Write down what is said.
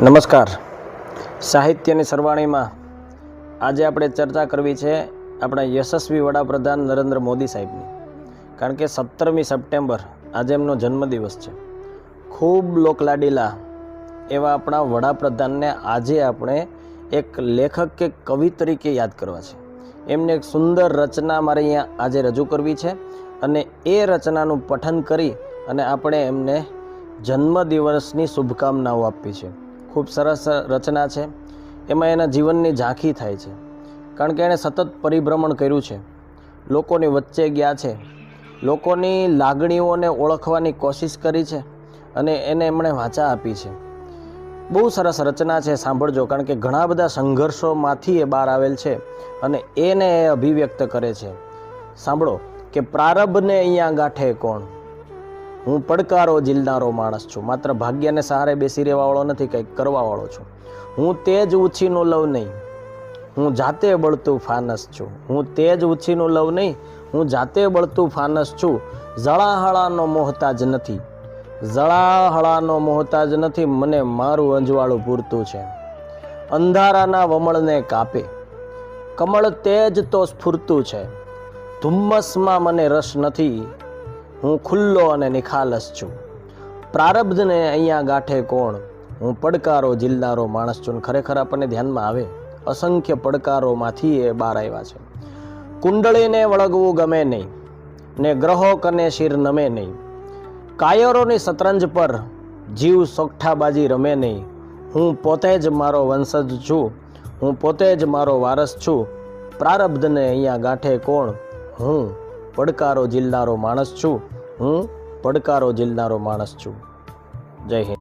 નમસ્કાર. સાહિત્યની સરવાણીમાં આજે આપણે ચર્ચા કરવી છે આપણા યશસ્વી વડાપ્રધાન નરેન્દ્ર મોદી સાહેબની. કારણ કે 17મી સપ્ટેમ્બર આજે એમનો જન્મદિવસ છે. ખૂબ લોકલાડીલા એવા આપણા વડાપ્રધાનને આજે આપણે એક લેખક કે કવિ તરીકે યાદ કરવા છે. એમને એક સુંદર રચના મારે અહીંયા આજે રજૂ કરવી છે અને એ રચનાનું પઠન કરી અને આપણે એમને જન્મદિવસની શુભકામનાઓ આપવી છે. ખૂબ સરસ રચના છે. એમાં એના જીવનની ઝાંખી થાય છે. કારણ કે એણે સતત પરિભ્રમણ કર્યું છે, લોકોની વચ્ચે ગયા છે, લોકોની લાગણીઓને ઓળખવાની કોશિશ કરી છે અને એને એમણે વાચા આપી છે. બહુ સરસ રચના છે, સાંભળજો. કારણ કે ઘણા બધા સંઘર્ષોમાંથી એ બહાર આવેલ છે અને એને એ અભિવ્યક્ત કરે છે. સાંભળો કે પ્રારબ્ધને અહીંયા ગાંઠે કોણ, હું પડકારો ઝીલનારો માણસ છું. માત્ર ભાગ્યને સહારે બેસી રહેવાવાળો નથી, કંઈક કરવાવાળો છું. હું તેજ ઉછીનું લવ નહીં, હું જાતે બળતું ફાનસ છું. હું તેજ ઉછીનું લવ નહીં, હું જાતે બળતું ફાનસ છું. જળાહળાનો મોહતાજ નથી, જળાહળાનો મોહતાજ નથી, મને મારું અંજવાળું પૂરતું છે. અંધારાના વમળને કાપે કમળ તેજ તો સ્ફૂરતું છે. ધુમ્મસમાં મને રસ નથી, હું ખુલ્લો અને નિખાલસ છું. પ્રારબ્ધને અહીંયા ગાંઠે કોણ, હું પડકારો ઝીલનારો માણસ છું. ખરેખર આપણને ધ્યાનમાં આવે, અસંખ્ય પડકારોમાંથી એ બહાર આવ્યા છે. કુંડળીને વળગવું ગમે નહીં ને ગ્રહો કને શિર નમે નહીં. કાયરોની શતરંજ પર જીવ સોગઠાબાજી રમે નહીં. હું પોતે જ મારો વંશજ છું, હું પોતે જ મારો વારસ છું. પ્રારબ્ધને અહીંયા ગાંઠે કોણ, હું પડકારો ઝીલનારો માણસ છું, હું પડકારો ઝીલનારો માણસ છું. જય હિન્દ.